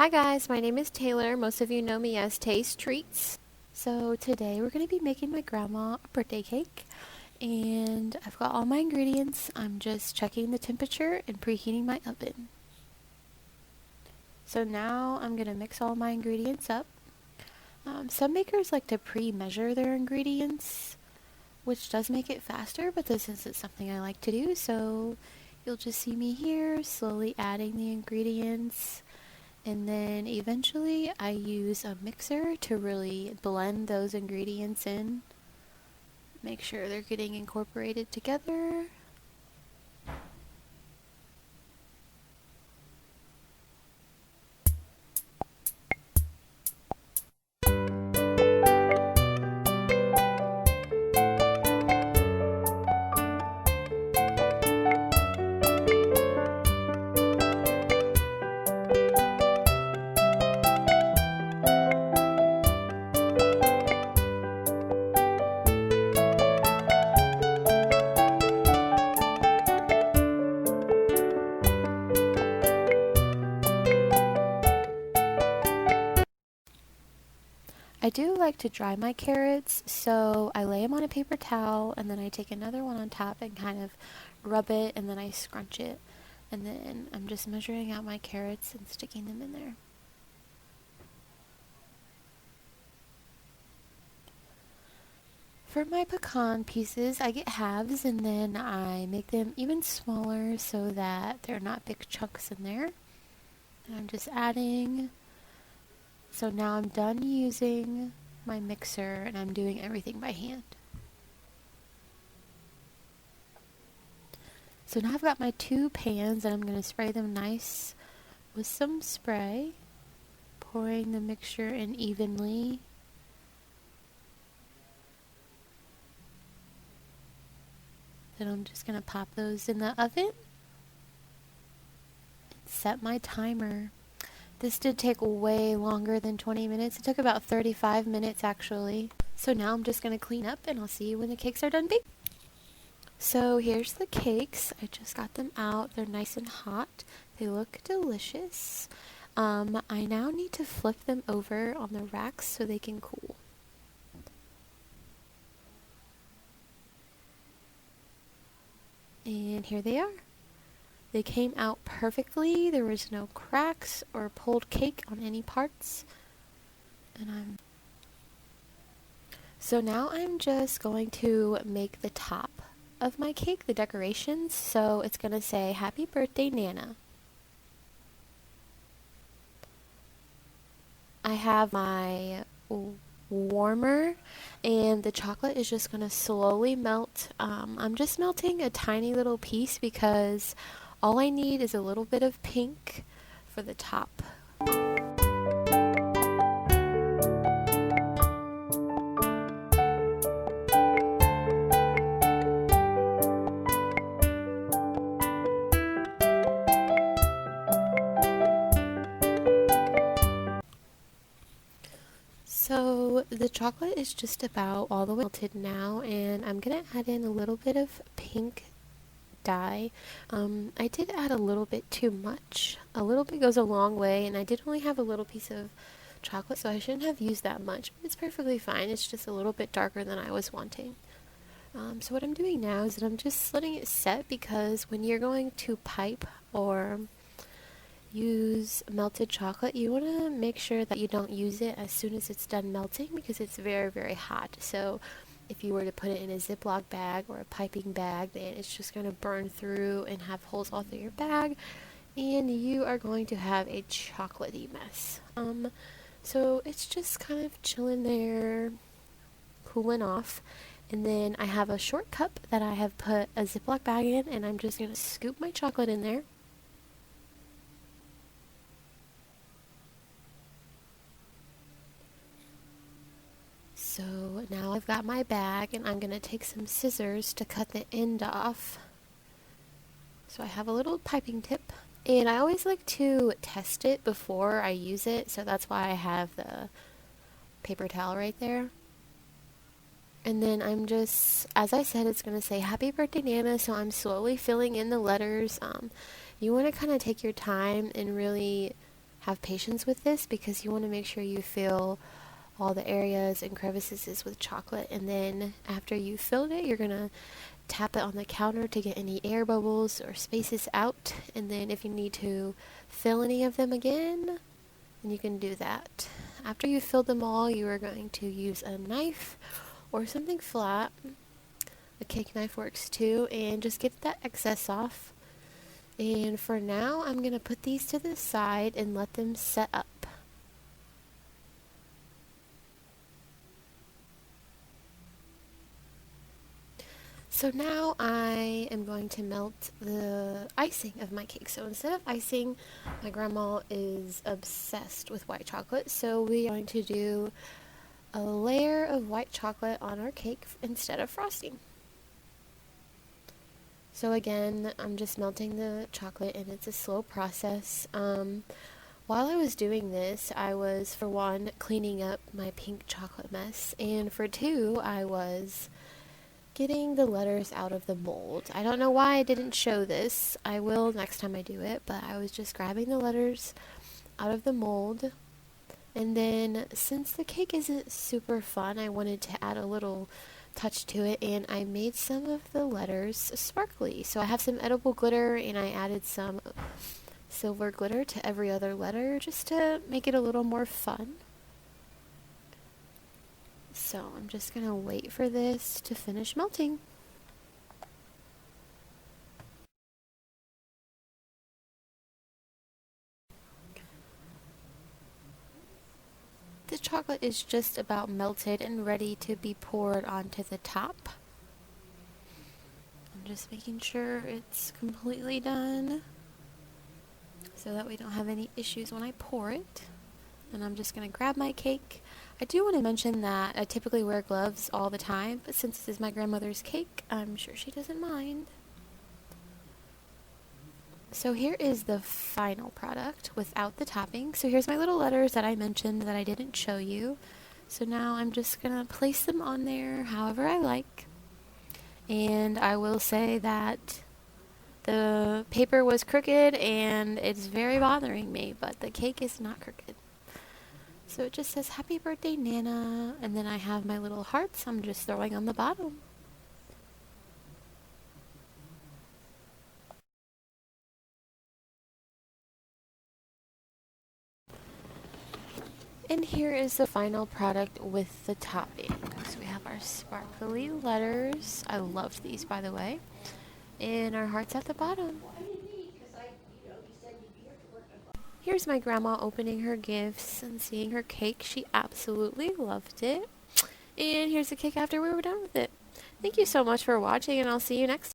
Hi guys, my name is Taylor. Most of you know me as Taste Treats. So today we're going to be making my grandma a birthday cake, and I've got all my ingredients. I'm just checking the temperature and preheating my oven. So now I'm going to mix all my ingredients up. Some makers like to pre-measure their ingredients, which does make it faster, but this isn't something I like to do, so you'll just see me here slowly adding the ingredients. And then eventually I use a mixer to really blend those ingredients in. Make sure they're getting incorporated together. I do like to dry my carrots, so I lay them on a paper towel and then I take another one on top and kind of rub it and then I scrunch it. And then I'm just measuring out my carrots and sticking them in there. For my pecan pieces, I get halves and then I make them even smaller so that they're not big chunks in there. And I'm just adding. So now I'm done using my mixer and I'm doing everything by hand. So now I've got my two pans and I'm going to spray them nice with some spray, pouring the mixture in evenly. Then I'm just going to pop those in the oven and set my timer. This did take way longer than 20 minutes. It took about 35 minutes actually. So now I'm just going to clean up and I'll see you when the cakes are done baking. So here's the cakes. I just got them out. They're nice and hot. They look delicious. I now need to flip them over on the racks so they can cool. And here they are. They came out perfectly. There was no cracks or pulled cake on any parts. So now I'm just going to make the top of my cake, the decorations. So it's going to say, "Happy Birthday, Nana." I have my warmer and the chocolate is just going to slowly melt. I'm just melting a tiny little piece because all I need is a little bit of pink for the top. So the chocolate is just about all the way melted now, and I'm going to add in a little bit of pink dye. I did add a little bit too much. A little bit goes a long way, and I did only have a little piece of chocolate, so I shouldn't have used that much, but it's perfectly fine. It's just a little bit darker than I was wanting. So what I'm doing now is that I'm just letting it set, because when you're going to pipe or use melted chocolate, you want to make sure that you don't use it as soon as it's done melting, because it's very, very hot. So if you were to put it in a Ziploc bag or a piping bag, then it's just going to burn through and have holes all through your bag, and you are going to have a chocolatey mess. So it's just kind of chilling there, cooling off. And then I have a short cup that I have put a Ziploc bag in, and I'm just going to scoop my chocolate in there. So now I've got my bag, and I'm going to take some scissors to cut the end off. So I have a little piping tip, and I always like to test it before I use it, so that's why I have the paper towel right there. And then I'm just, as I said, it's going to say "Happy Birthday, Nana," so I'm slowly filling in the letters. You want to kind of take your time and really have patience with this because you want to make sure you fill all the areas and crevices with chocolate, and then after you filled it, you're gonna tap it on the counter to get any air bubbles or spaces out, and then if you need to fill any of them again, then you can do that. After you fill them all, you are going to use a knife or something flat. A cake knife works too, and just get that excess off. And for now, I'm going to put these to the side and let them set up. So now I am going to melt the icing of my cake. So instead of icing, my grandma is obsessed with white chocolate. So we are going to do a layer of white chocolate on our cake instead of frosting. So again, I'm just melting the chocolate and it's a slow process. While I was doing this, I was, for one, cleaning up my pink chocolate mess, and for two, I was getting the letters out of the mold. I don't know why I didn't show this. I will next time I do it, but I was just grabbing the letters out of the mold. And then, since the cake isn't super fun, I wanted to add a little touch to it, and I made some of the letters sparkly. So I have some edible glitter, and I added some silver glitter to every other letter just to make it a little more fun. So I'm just going to wait for this to finish melting. The chocolate is just about melted and ready to be poured onto the top. I'm just making sure it's completely done so that we don't have any issues when I pour it. And I'm just going to grab my cake. I do want to mention that I typically wear gloves all the time, but since this is my grandmother's cake, I'm sure she doesn't mind. So here is the final product without the topping. So here's my little letters that I mentioned that I didn't show you. So now I'm just going to place them on there however I like. And I will say that the paper was crooked and it's very bothering me, but the cake is not crooked. So it just says, "Happy birthday, Nana," and then I have my little hearts I'm just throwing on the bottom. And here is the final product with the topping. So we have our sparkly letters. I love these, by the way. And our hearts at the bottom. Here's my grandma opening her gifts and seeing her cake. She absolutely loved it. And here's the cake after we were done with it. Thank you so much for watching, and I'll see you next time.